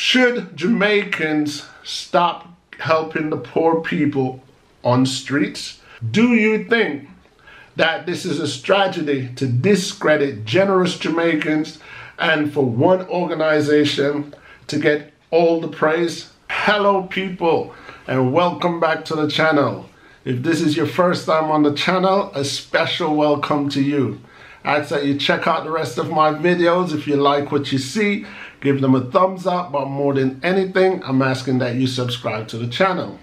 Should Jamaicans stop helping the poor people on streets? Do you think that this is a strategy to discredit generous Jamaicans and for one organization to get all the praise? Hello people, and welcome back to the channel. If this is your first time on the channel, a special welcome to you. I ask that you check out the rest of my videos. If you like what you see, give them a thumbs up, but more than anything, I'm asking that you subscribe to the channel.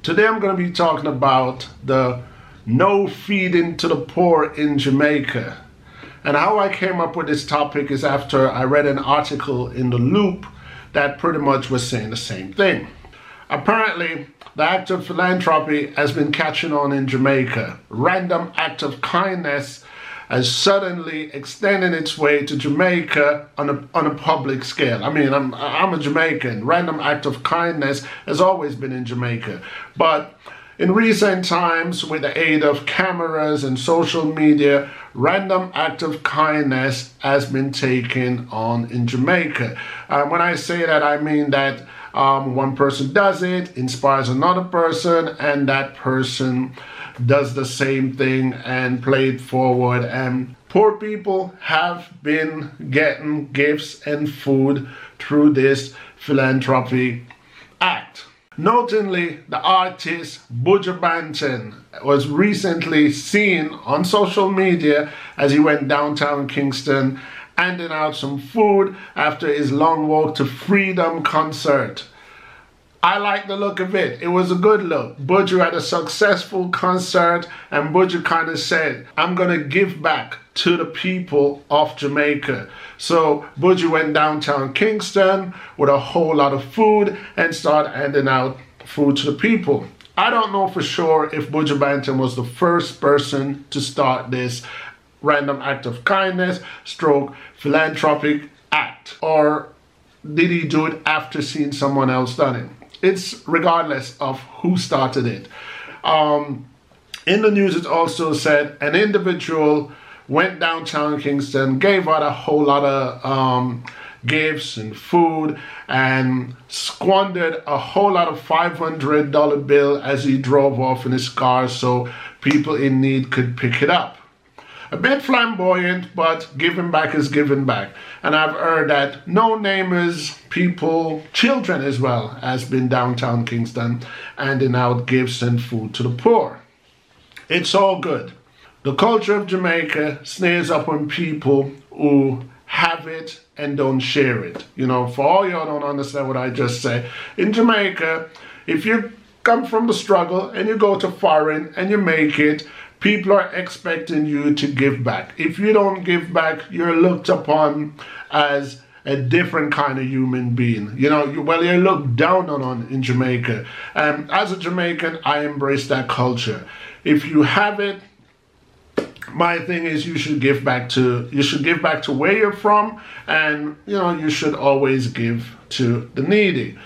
Today I'm going to be talking about the no feeding to the poor in Jamaica. And how I came up with this topic is after I read an article in The Loop that pretty much was saying the same thing. Apparently, the act of philanthropy has been catching on in Jamaica. Random act of kindness has suddenly extended its way to Jamaica on a public scale. I mean, I'm a Jamaican. Random act of kindness has always been in Jamaica. But in recent times, with the aid of cameras and social media, random act of kindness has been taken on in Jamaica. When I say that, I mean that one person does it, inspires another person, and that person does the same thing and play it forward. And poor people have been getting gifts and food through this philanthropy act. Notably, the artist Buju Banton was recently seen on social media as he went downtown Kingston handing out some food after his long walk to Freedom concert. I like the look of it. It was a good look. Buju had a successful concert and Buju kind of said, I'm going to give back to the people of Jamaica. So Buju went downtown Kingston with a whole lot of food and started handing out food to the people. I don't know for sure if Buju Banton was the first person to start this random act of kindness stroke philanthropic act, or did he do it after seeing someone else done it? It's regardless of who started it. In the news, it also said an individual went downtown Kingston, gave out a whole lot of gifts and food, and squandered a whole lot of $500 bill as he drove off in his car so people in need could pick it up. A bit flamboyant, but giving back is giving back. And I've heard that no-namers, people, children as well, has been downtown Kingston handing out gifts and food to the poor. It's all good. The culture of Jamaica snares up on people who have it and don't share it. You know, for all y'all don't understand what I just said, in Jamaica, if you come from the struggle and you go to foreign and you make it, people are expecting you to give back. If you don't give back, you're looked upon as a different kind of human being. You know, you're looked down on in Jamaica. And as a Jamaican, I embrace that culture. If you have it, my thing is you should give back to where you're from, and you know, you should always give to the needy.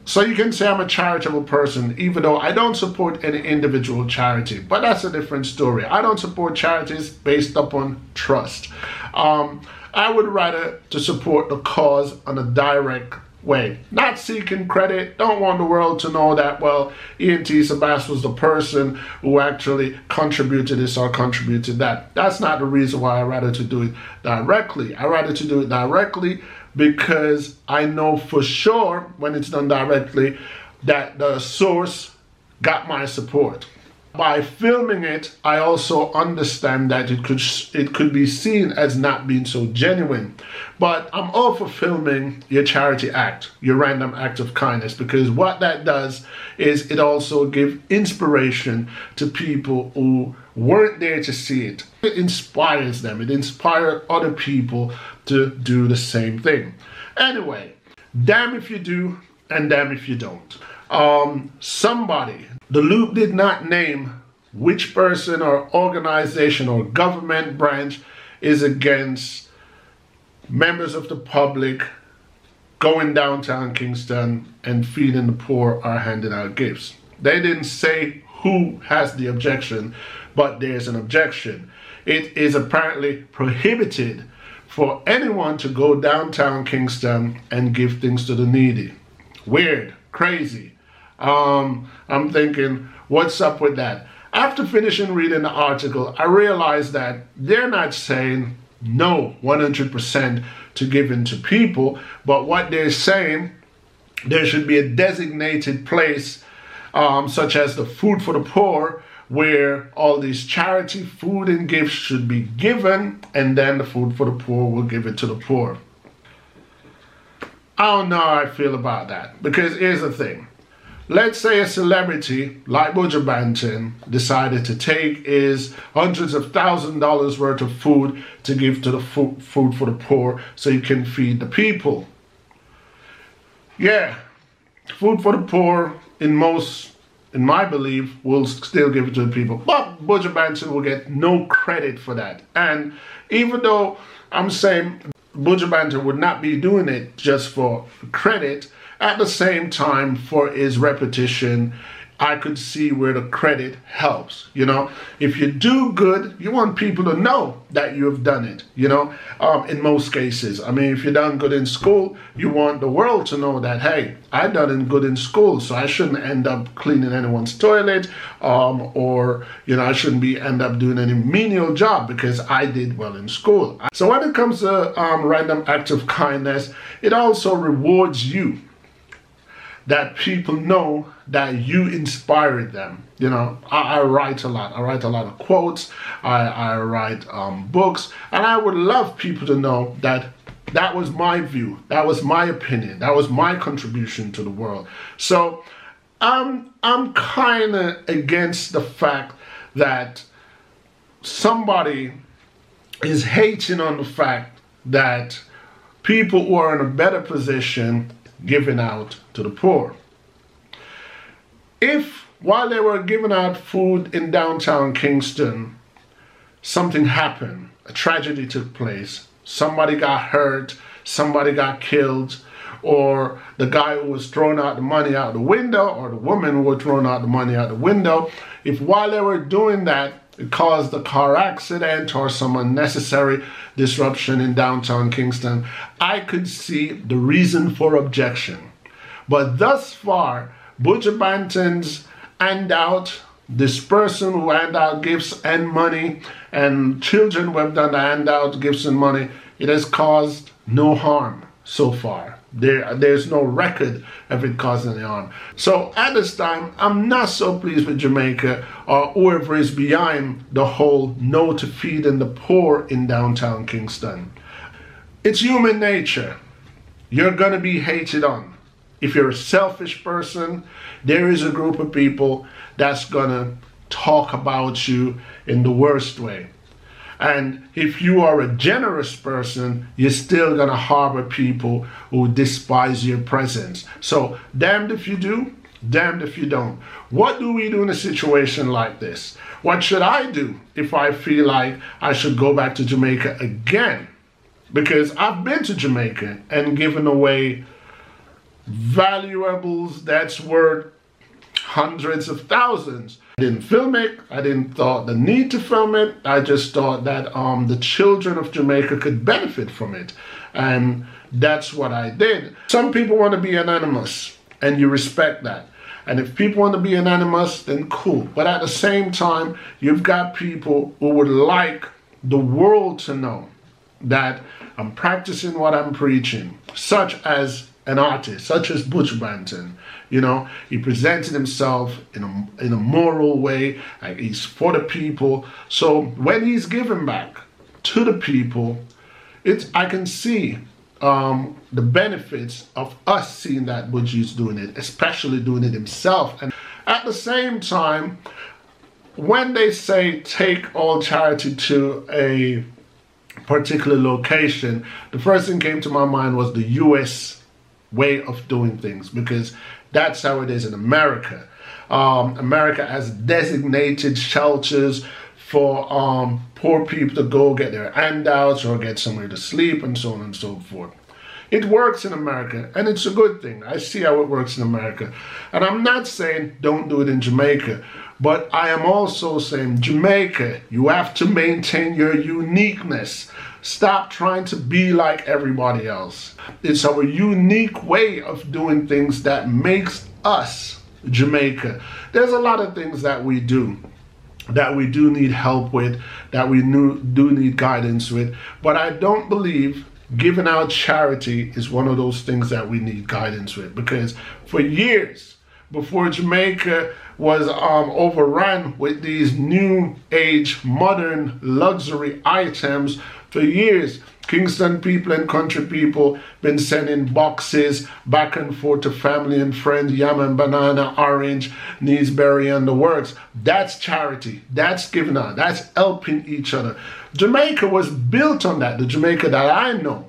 So you can say I'm a charitable person, even though I don't support any individual charity, but that's a different story. I don't support charities based upon trust. I would rather to support the cause on a direct way, not seeking credit. Don't want the world to know that, well, E.N.T. Sabas was the person who actually contributed this or contributed that. That's not the reason why I rather to do it directly. I rather to do it directly because I know for sure when it's done directly that the source got my support. By filming it, I also understand that it could be seen as not being so genuine. But I'm all for filming your charity act, your random act of kindness, because what that does is it also gives inspiration to people who weren't there to see it. It inspires them. It inspires other people to do the same thing. Anyway, damn if you do and damn if you don't. Somebody, The Loop did not name which person or organization or government branch is against members of the public going downtown Kingston and feeding the poor or handing out gifts. They didn't say who has the objection, but there's an objection. It is apparently prohibited for anyone to go downtown Kingston and give things to the needy. Weird, crazy. I'm thinking, what's up with that? After finishing reading the article, I realized that they're not saying no 100% to giving to people, but what they're saying, there should be a designated place, such as the Food for the Poor, where all these charity food and gifts should be given, and then the Food for the Poor will give it to the poor. I don't know how I feel about that, because here's the thing. Let's say a celebrity like Buju Banton decided to take his hundreds of $1,000s worth of food to give to the Food for the Poor so he can feed the people. Yeah, Food for the Poor in my belief, will still give it to the people. But Buju Banton will get no credit for that. And even though I'm saying Buju Banton would not be doing it just for credit, at the same time, for his repetition, I could see where the credit helps. You know, if you do good, you want people to know that you have done it, you know, in most cases. I mean, if you've done good in school, you want the world to know that, hey, I done good in school, so I shouldn't end up cleaning anyone's toilet, or, you know, I shouldn't end up doing any menial job because I did well in school. So when it comes to random act of kindness, it also rewards you, that people know that you inspired them. You know, I write a lot. I write a lot of quotes. I write books, and I would love people to know that that was my view, that was my opinion, that was my contribution to the world. So I'm kind of against the fact that somebody is hating on the fact that people who are in a better position giving out to the poor. If while they were giving out food in downtown Kingston, something happened, a tragedy took place, somebody got hurt, somebody got killed, or the guy who was throwing out the money out the window, or the woman who was throwing out the money out the window, if while they were doing that, it caused a car accident or some unnecessary disruption in downtown Kingston, I could see the reason for objection. But thus far, Buju Banton's handout, this person who hand out gifts and money, and children who have done the handout gifts and money, it has caused no harm so far. There's no record of it causing any harm. So at this time, I'm not so pleased with Jamaica or whoever is behind the whole no to feeding the poor in downtown Kingston. It's human nature. You're gonna be hated on. If you're a selfish person, there is a group of people that's gonna talk about you in the worst way. And if you are a generous person, you're still gonna harbor people who despise your presence. So damned if you do, damned if you don't. What do we do in a situation like this? What should I do if I feel like I should go back to Jamaica again? Because I've been to Jamaica and given away valuables that's worth hundreds of thousands. I didn't film it. I didn't thought the need to film it. I just thought that the children of Jamaica could benefit from it. And that's what I did. Some people want to be anonymous, and you respect that. And if people want to be anonymous, then cool. But at the same time, you've got people who would like the world to know that I'm practicing what I'm preaching, such as an artist, such as Buju Banton. You know, he presented himself in a moral way, like he's for the people. So when he's giving back to the people, I can see the benefits of us seeing that Buju's doing it, especially doing it himself. And at the same time, when they say take all charity to a particular location, the first thing came to my mind was the US way of doing things, because that's how it is in America. America has designated shelters for poor people to go get their handouts or get somewhere to sleep and so on and so forth. It works in America, and it's a good thing. I see how it works in America. And I'm not saying don't do it in Jamaica, but I am also saying Jamaica, you have to maintain your uniqueness. Stop trying to be like everybody else. It's our unique way of doing things that makes us Jamaica. There's a lot of things that we do need help with, that we do need guidance with, but I don't believe giving out charity is one of those things that we need guidance with, because for years before Jamaica was overrun with these new age modern luxury items, for years Kingston people and country people been sending boxes back and forth to family and friends, yam and banana, orange, neesberry and the works. That's charity. That's giving out. That's helping each other. Jamaica was built on that. The Jamaica that I know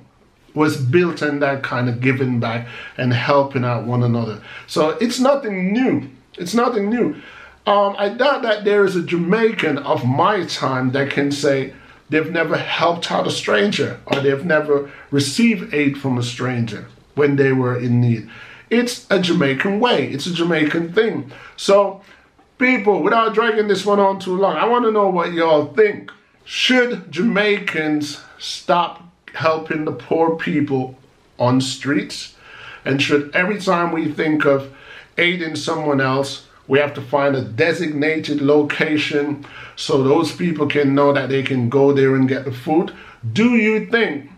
was built on that kind of giving back and helping out one another. So it's nothing new. It's nothing new. I doubt that there is a Jamaican of my time that can say they've never helped out a stranger, or they've never received aid from a stranger when they were in need. It's a Jamaican way. It's a Jamaican thing. So people, without dragging this one on too long, I want to know what y'all think. Should Jamaicans stop helping the poor people on streets? And should every time we think of aiding someone else, we have to find a designated location so those people can know that they can go there and get the food? Do you think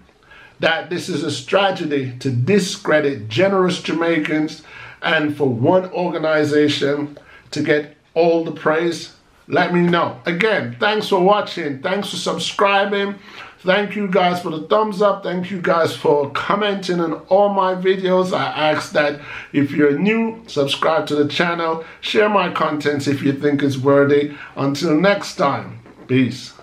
that this is a strategy to discredit generous Jamaicans and for one organization to get all the praise? Let me know. Again, thanks for watching. Thanks for subscribing. Thank you guys for the thumbs up. Thank you guys for commenting on all my videos. I ask that if you're new, subscribe to the channel. Share my contents if you think it's worthy. Until next time, peace.